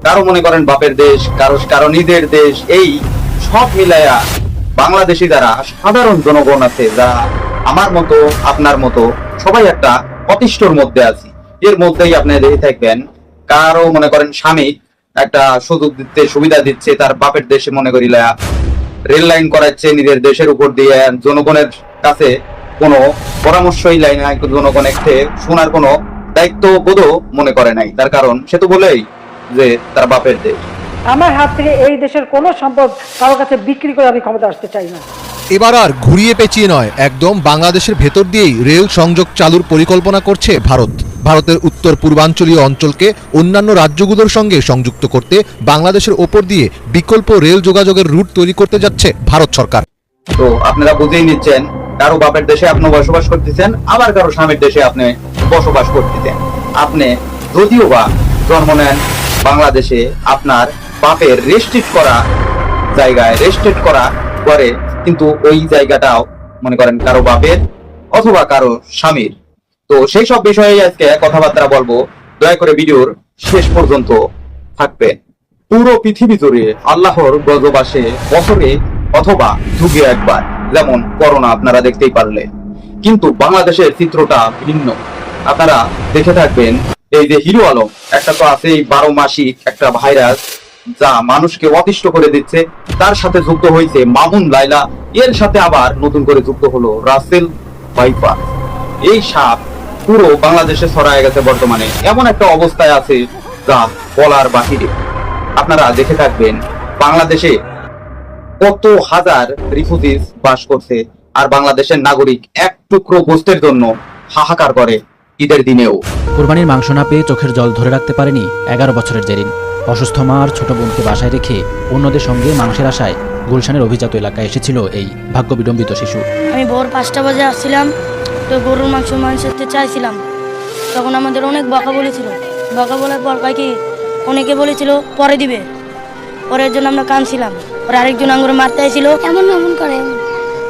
কারো মনে করেন বাপের দেশ, কারো কারো নিজের দেশ, এই সব মিলাইয়া বাংলাদেশি যারা সাধারণ জনগণ আছে, যারা আমার মতো আপনার মতো সবাই একটা অতিষ্ঠর মধ্যে আছি। এর মধ্যেই আপনি দেখে থাকবেন কারো মনে করেন স্বামী একটা সুযোগ দিতে সুবিধা দিচ্ছে, তার বাপের দেশে মনে করিলা রেল লাইন করাচ্ছে নিজের দেশের উপর দিয়ে, জনগণের কাছে কোনো পরামর্শই লাইন নাই, জনগণের শোনার কোনো দায়িত্ব বোধও মনে করে নাই। তার কারণ সে তো বলেই যে তার বাপের দেশ। আমার হাত থেকে এই দেশের কোনো সম্পদ কারো কাছে বিক্রি করে আমি ক্ষমতা আসতে চাই না। এবার আর ঘুরিয়ে পেঁচিয়ে নয়, একদম বাংলাদেশের ভেতর দিয়েই রেল সংযোগ চালুর পরিকল্পনা করছে ভারত। ভারতের উত্তর পূর্বাঞ্চলীয় অঞ্চলকে অন্যান্য রাজ্যগুলোর সঙ্গে সংযুক্ত করতে বাংলাদেশের ওপর দিয়ে বিকল্প রেল যোগাযোগের রুট তৈরি করতে যাচ্ছে ভারত সরকার। তো আপনারা বুঝেই নিচ্ছেন, কারো বাপের দেশে আপনি বসবাস করতেছেন, আবার কারো স্বামীর দেশে আপনি বসবাস করতেছেন। আপনি যদিও বা জন্ম নেন বাংলাদেশে, আপনার বাপের রেস্ট্রিক্ট করা জায়গায় রেস্ট্রিক্ট করা করে, কিন্তু ওই জায়গাটাও মনে করেন কারো বাপের অথবা কারো স্বামীর। তো সেই সব বিষয়ে আজকে কথাবার্তা বলবো, দয়া করে ভিডিওর শেষ পর্যন্ত থাকবে। পুরো পৃথিবী জুড়ে আল্লাহর গজব আসে বছরে অথবা যুগে একবার, যেমন করোনা আপনারা দেখতেই পারলেন। কিন্তু বাংলাদেশের চিত্রটা ভিন্ন। আপনারা দেখে থাকবেন, এই যে হিরো আলম, একটা তো আছে 12 মাসিক একটা ভাইরাস যা মানুষকে অতিষ্ঠ করে দিচ্ছে, তার সাথে যুক্ত হয়েছে মামুন লাইলা, এর সাথে আবার নতুন করে যুক্ত হলো রাসেল ভাইপার। এই সাপ পুরো বাংলাদেশে ছড়ায় গেছে বর্তমানে, এমন একটা অবস্থায় আছে যা বলার বাহিরে। আপনারা দেখে থাকবেন বাংলাদেশে কত হাজার রিফিউজিস বাস করছে, আর বাংলাদেশের নাগরিক এক টুকরো গোস্তের জন্য হাহাকার করে ঈদের দিনেও। কুরবানির মাংস না পেয়ে চোখের জল ধরে রাখতে পারেনি 11 বছরের জেরিন। অসুস্থ মা আর ছোট বোনকে বাসায় রেখে অন্যদের সঙ্গে মাংসের আশায় গুলশানের অভিজাত এলাকায় এসেছিল এই ভাগ্য বিড়ম্বিত শিশু। আমি ভোর 5টা বাজে আসছিলাম, তো গরুর মাংস খেতে চাইছিলাম। তখন আমাদের অনেক বকা বলেছিল, বকা বলার পর কি অনেকে বলেছিল পরে দিবে, পরের জন্য আমরা কাঁদছিলাম। পরে আরেকজন আঙ্গুরে মারতে আইছিল, এমন করে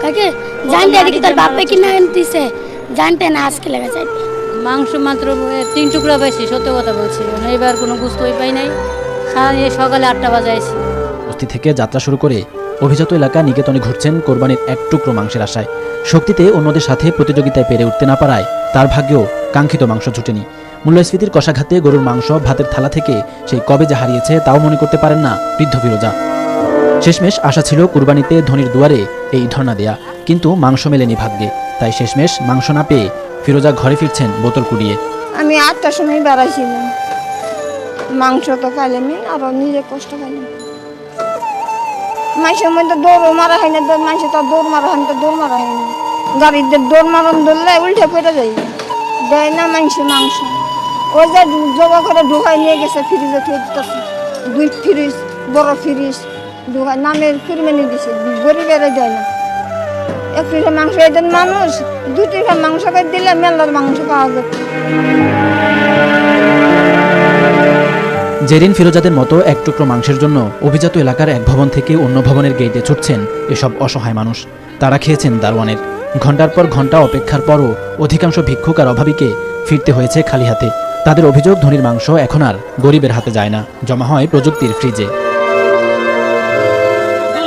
কাকে জানতে দেখি তার বাপে কিনা দিছে, জানতে না আজকে লেগে যায়। মাংস মাত্র 3 টুকরা পাইছি, সত্য কথা বলছি। এবার কোনো গুস্তই পাই নাই। সকালে 8টা বাজে আইছি। বস্তি থেকে যাত্রা শুরু করে অভিজাত এলাকা নিকেতনে ঘুরছেন কোরবানির এক টুকরো মাংসের আশায়। শক্তিতে অন্যদের সাথে প্রতিযোগিতায় পেরে উঠতে না পারায় তার ভাগ্যেও কাঙ্ক্ষিত মাংস জুটেনি। মূল্যস্ফীতির কষাঘাতে গরুর মাংস ভাতের থালা থেকে সেই কবে যে হারিয়েছে তাও মনে করতে পারেন না বৃদ্ধ ফিরোজা। শেষমেশ আশা ছিল কুরবানিতে ধনির দুয়ারে এই ধর্ণা দেয়া, কিন্তু মাংস মেলেনি ভাগ্যে। তাই শেষমেশ মাংস না পেয়ে ফিরোজা ঘরে ফিরছেন বোতল কুড়িয়ে। আমি 8টার সময় বেড়াইছিলাম, মাংস তো খাইলাম আর নিজে কষ্ট খাইলাম। মাংসের মধ্যে দৌড় মারা হয় না, মাংস তো দৌড় মারা হয় না, দৌড় মারা হয় না। গাড়িতে দৌড় মারন ধরলে উল্টে পড়ে যাই, দেয় না মাংস। ওই যে জবা করে ঢুকাই নিয়ে গেছে ফ্রিজে, 2 ফ্রিজ বড় ফ্রিজ ঢুকাই নামের ফিরমেনি দিছে, গরিবেরা দেয় না। 1 ফ্রিজের মাংস এদের মানুষ 2 ফ্রিজের মাংস করে দিলে মেলার মাংস পাওয়া যেত। জেরিন ফিরোজাদের মতো এক টুকরো মাংসের জন্য অভিজাত এলাকার এক ভবন থেকে অন্য ভবনের গেটে ছুটছেন এসব অসহায় মানুষ। তারা খেয়েছেন দারোয়ানের। ঘন্টার পর ঘন্টা অপেক্ষার পরও অধিকাংশ ভিক্ষুক আর অভাবীকে ফিরতে হয়েছে খালি হাতে। তাদের অভিযোগ, ধনির মাংস এখন আর গরিবের হাতে যায় না, জমা হয় প্রযুক্তির ফ্রিজে।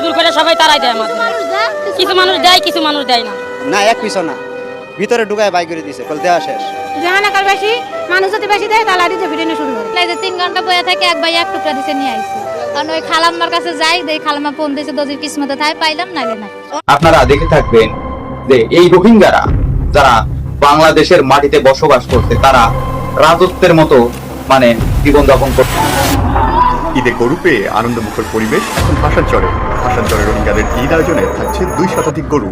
দূর করে সবাই তারাই দেয় আমাদের, কিছু মানুষ দেয় কিছু মানুষ দেয় না। না এক পিছু না, ভিতরে ঢুকায় বাই করে দিছে, বল দেওয়া শেষ। জানা কাল বেশি মানুষ যদি বেশি দেয় তাহলে দিতে ভিডিও শুরু করে। এই যে 3 ঘন্টা বইয়া থেকে এক ভাই 1 টুকরা দিছে নিয়ে আইছে। কারণ ওই খালাম্মার কাছে যাই, দেই খালাম্মা ফোন দিছে, দজির কিসমতে থাই পাইলাম নাইলে না। আপনারা দেখে থাকবেন যে এই রোহিঙ্গারা যারা বাংলাদেশের মাটিতে বসবাস করছে, তারা রাজত্বের মতো মানে জীবনযাপন করছে। ঈদে গরু পেয়ে আনন্দমুখর পরিবেশ এখন ভাসানচরে। ভাসানচরে রোহিঙ্গাদের ঈদ আয়োজনে থাকছে 2 শতাধিক গরু।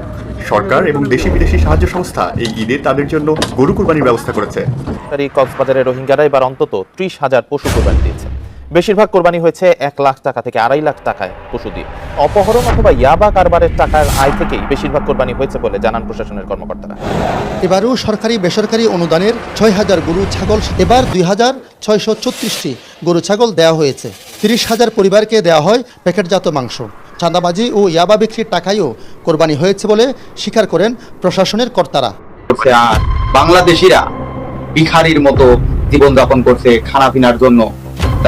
সরকার এবং দেশি বিদেশি সাহায্য সংস্থা এই ঈদে তাদের জন্য গরু কুরবানির ব্যবস্থা করেছে। কক্সবাজারের রোহিঙ্গারা এবার অন্তত 30,000 পশু কোরবানি দিয়েছে। বেশিরভাগ কোরবানি হয়েছে 1 লাখ টাকা থেকে 2.5 লাখ টাকায় পশু দিয়ে। অপহরণ অথবা ইয়াবা কারবারের টাকার আয় থেকেই বেশিরভাগ কোরবানি হয়েছে বলে জানান প্রশাসনের কর্মকর্তারা। এবারও সরকারি বেসরকারি অনুদানের 6,000 গরু ছাগল, এবার 2,634টি গরু ছাগল দেওয়া হয়েছে। 30,000 পরিবারকে দেওয়া হয় প্যাকেটজাত মাংস। চাঁদাবাজি ও ইয়াবা বিক্রির টাকায়ও কোরবানি হয়েছে বলে স্বীকার করেন প্রশাসনের কর্তারা। আর বাংলাদেশিরা ভিখারির মতো জীবনযাপন করছে খানাপিনার জন্য।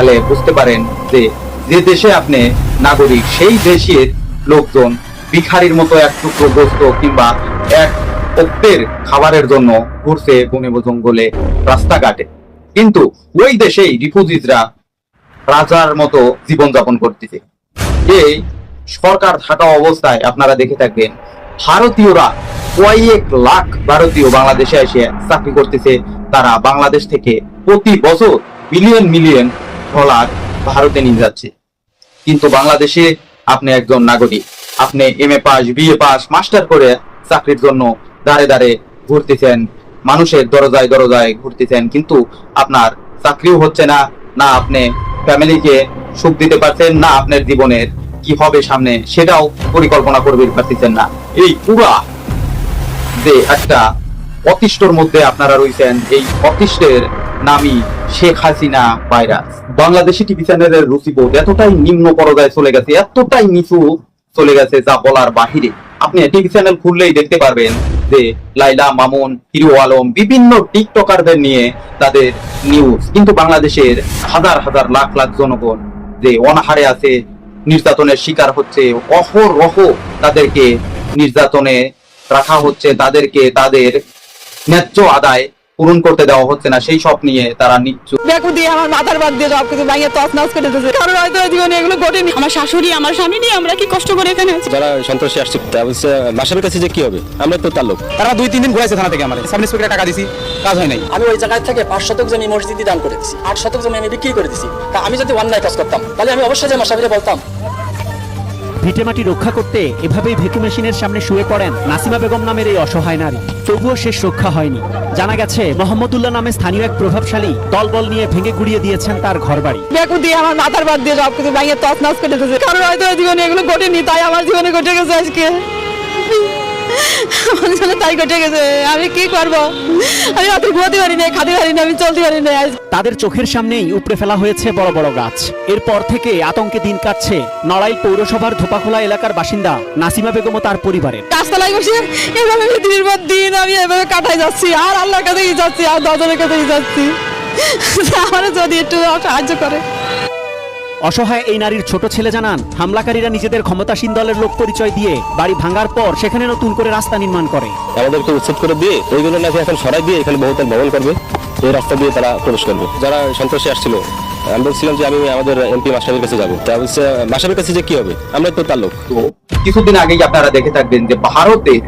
তাহলে বুঝতে পারেন যে যে দেশে আপনি নাগরিক সেই দেশের লোকজন ভিখারির মতো এক টুকরো গোস্ত কিংবা এক অক্তের খাবারের জন্য ঘুরছে বনে জঙ্গলে রাস্তাঘাটে, কিন্তু ওই দেশেই রিফিউজিজরা রাজার মতো জীবনযাপন করতেছে। এই সরকার থাকা অবস্থায় আপনারা দেখে থাকবেন ভারতীয়রা কয়েক লাখ ভারতীয় বাংলাদেশে এসে চাকরি করতেছে। তারা বাংলাদেশ থেকে প্রতি বছর মিলিয়ন মিলিয়ন ডলার ভারতে নিয়ে যাচ্ছে, কিন্তু বাংলাদেশে আপনি একজন নাগরিক, আপনি MA pass, BA pass, master করে চাকরির জন্য দাঁড়ে দাঁড়ে ঘুরতেছেন, মানুষের দরজায় দরজায় ঘুরতেছেন, কিন্তু আপনার চাকরিও হচ্ছে না, না আপনি ফ্যামিলিকে সুখ দিতে পারছেন, না আপনার জীবনের কি হবে সামনে সেটাও পরিকল্পনা করতে পারতেছেন না। এই পুরা যে একটা অতিষ্ঠর মধ্যে আপনারা রয়েছেন, এই অতিষ্ঠের নামই শেখ হাসিনা ভাইরাস। বাংলাদেশি টিভি চ্যানেলের রুচিবোধ এতটাই নিম্ন পর্যায়ে চলে গেছে, এতটাই নিচু চলে গেছে যা বলার বাহিরে। আপনি টিভি চ্যানেল খুললেই দেখতে পারবেন যে লাইলা, মামুন, হিরো আলম, বিভিন্ন টিকটকারদের নিয়ে তাদের নিউজ, কিন্তু বাংলাদেশের হাজার হাজার লাখ লাখ জনগণ যে অনাহারে আছে, নির্যাতনের শিকার হচ্ছে, অহরহ তাদেরকে নির্যাতনে রাখা হচ্ছে, তাদেরকে তাদের ন্যায্য আদায় পূরণ করতে দেওয়া হচ্ছে না, সেই সব নিয়ে তারা নিচ্ছু। বেকু দিয়ে আমার মাথার বাদ দিয়ে সবকিছু ভাঙিয়ে তছনছ করে দিতেছে। কারণ হয়তো জীবনে এগুলো ঘটেনি। আমার শাশুড়ি, আমার স্বামী নিয়ে আমরা কি কষ্ট করে এখানে আছি। যারা সন্ত্রাসী আসছে মাসাবের কাছে যে কি হবে, আমরা তো তার লোক। তারা 2-3 দিন ঘুরাইছে থানা থেকে, আমার সাব ইন্সপেক্টর টাকা দিছি, কাজ হয় নাই। আমি ওই জায়গায় থেকে 5 শতক জমি মসজিদে দান করে দিছি, 8 শতক জমি আমি বিক্রি করে দিছি। তা আমি যদি অন্যায় কাজ করতাম তাহলে আমি অবশ্যই যে মাসাবিরে বলতাম। ভিটেমাটি রক্ষা করতে এভাবেই ভেকু মেশিনের সামনে শুয়ে পড়েন নাসিমা বেগম নামের এই অসহায় নারী। তবুও শেষ রক্ষা হয়নি। জানা গেছে মোহাম্মদুল্লাহ নামে স্থানীয় এক প্রভাবশালী দলবল নিয়ে ভেঙে গুড়িয়ে দিয়েছেন তার ঘরবাড়ি। বেকু দিয়ে আমার মাথার বাদ দিয়ে সবকিছু ভাঙিয়ে তছনছ করে দিতেছে। কারণ হয়তো জীবনে এগুলো ঘটেনি, তাই আমার জীবনে ঘটে গেছে আজকে। আমার জীবনে তাই ঘটে গেছে, আমি কি করব? আমি রাতে ঘুমাতে পারি না, খাতে পারি না, আমি চলতে পারি না। তাদের চোখের সামনেই উপড়ে ফেলা হয়েছে বড় বড় গাছ। এরপর থেকে আতঙ্কে দিন কাটছে নড়াইল পৌরসভার ধোপাখোলা এলাকার বাসিন্দা নাসিমা বেগম ও তার পরিবারের। রাস্তায় বসে এভাবে দিনের পর দিন আমি এভাবে কাটাই যাচ্ছি, আর আল্লাহর কাছেই যাচ্ছি, আর দজনের কাছেই যাচ্ছি। আমার যদি একটু সাহায্য করে। অসহায় এই নারীর ছোট ছেলে জানান, হামলাকারীরা নিজেদের ক্ষমতাসীন দলের লোক পরিচয় দিয়ে বাড়ি ভাঙার পর সেখানে নতুন করে রাস্তা নির্মাণ করে। আমাদেরকে উচ্ছেদ করে দিয়ে ওইগুলো নাকি এখন সরাই দিয়ে এখানে বহুতল ভবন করবে, এই রাস্তা দিয়ে তারা প্রবেশ করবে। যারা সন্ত্রাসী আসছিল, আমি বলছিলাম যে আমি আমাদের MP মাসাবের কাছে যাবো। তা বলছে মাসাবের কাছে যে কি হবে, আমরা তো তার লোক। তো কিছুদিন আগেই আপনারা দেখে থাকবেন যে ভারতের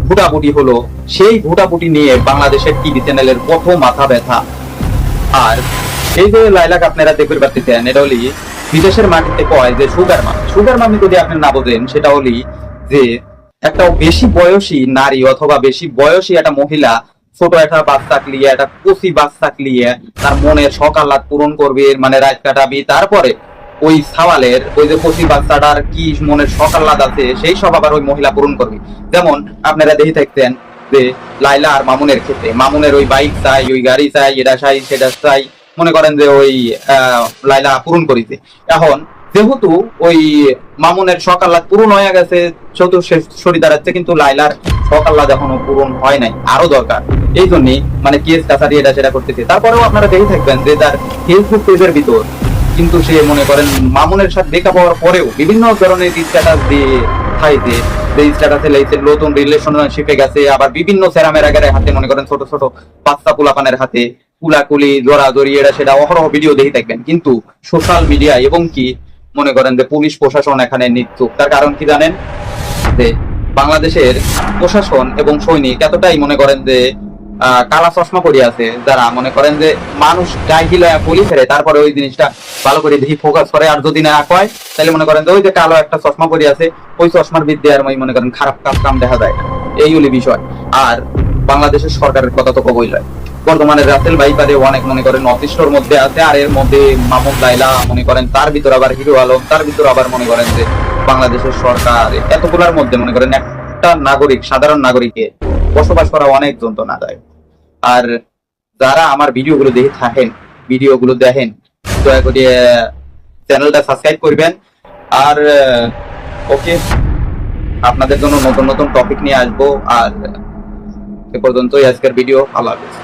ভোটাভুটি হলো, সেই ভোটাভুটি নিয়ে বাংলাদেশের টিভি চ্যানেলের প্রথম মাথা ব্যথা। আর এই যে লাইলাক আপনারা দেখতে পাচ্ছেন, এটা হলি বিদেশের মাটিতে কয় যে সুগার মামি। সুগার মামি যদি আপনি না বোঝেন, সেটা হলি যে একটা বেশি বয়সী নারী অথবা বেশি বয়সী একটা মহিলা ছোট একটা বাচ্চা লিয়ে, একটা কচি বাচ্চা লিয়ে তার মনের শখ আহ্লাদ পূরণ করবে, মানে রাত কাটাবি, তারপরে ওই সাওয়ালের ওই যে কচি বাচ্চাটার কি মনের শখ আহ্লাদ আছে সেই সব আবার ওই মহিলা পূরণ করবে। যেমন আপনারা দেখে থাকতেন যে লাইলা আর মামুনের ক্ষেত্রে, মামুনের ওই বাইক চাই, ওই গাড়ি চাই, এটা চাই, সেটা চাই, মনে করেন যে ওই লাইলা পূরণ করিতে। এখন যেহেতু ওই মামুনের শখ আহ্লাদ পূরণ হয়ে গেছে, সরি দাঁড়াচ্ছে, কিন্তু লাইলার শখ আহ্লাদ এখনো পূরণ হয় নাই, আরো দরকার। এই জন্যই মানে কেস কাছারি এটা সেটা করতেছে। তারপরেও আপনারা দেখে থাকবেন যে তার ফেসবুক পেজের ভিতর কিন্তু সে মনে করেন মামুনের সাথে দেখা পাওয়ার পরেও বিভিন্ন ধরনের স্ট্যাটাস দিয়ে খাইছে, যে স্ট্যাটাসে লেগেছে নতুন রিলেশনশিপে গেছে, আবার বিভিন্ন সেরামেরাগের হাতে, মনে করেন ছোট ছোট বাচ্চা পোলাপানের হাতে কুলাকুলি, জড়াজড়ি, এটা সেটা অহরহ ভিডিও দেখে থাকবেন। কিন্তু সোশ্যাল মিডিয়া এবং কি মনে করেন যে পুলিশ প্রশাসন এখানে নিচ্ছুক। তার কারণ কি জানেন? যে বাংলাদেশের প্রশাসন এবং সৈনিক এতটাই মনে করেন যে কালা চশমা পরে আছে, যারা মনে করেন যে মানুষ গায়ে হিলায় পলি ফেরে, তারপরে ওই জিনিসটা ভালো করে দেখি ফোকাস করে, আর যদি না কয় তাহলে মনে করেন যে ওই যে কালো একটা চশমা পরে আছে, ওই চশমার বিদ্যে আর মনে করেন খারাপ কাম দেখা যায় না, এই হলি বিষয়। আর বাংলাদেশের সরকারের কথা তো কবই লয়। বর্তমানে রাসেল ভাইপারে অনেক মনে করেন অতিষ্ঠর মধ্যে আছে, আর এর মধ্যে মামুন, লাইলা মনে করেন, তার ভিতর আবার হিরো আলম, তার ভিতর আবার মনে করেন যে বাংলাদেশের সরকার, এতগুলার মধ্যে মনে করেন একটা নাগরিক, সাধারণ নাগরিকে বসবাস করা অনেক যন্ত্রণাদায়ক। আর যারা আমার ভিডিওগুলো দেখে থাকেন, ভিডিওগুলো দেখেন, দয়া করে চ্যানেলটা সাবস্ক্রাইব করবেন। আর ওকে, আপনাদের জন্য নতুন নতুন টপিক নিয়ে আসবো। আর এ পর্যন্তই আজকের ভিডিও। আল্লাহ হাফেজ।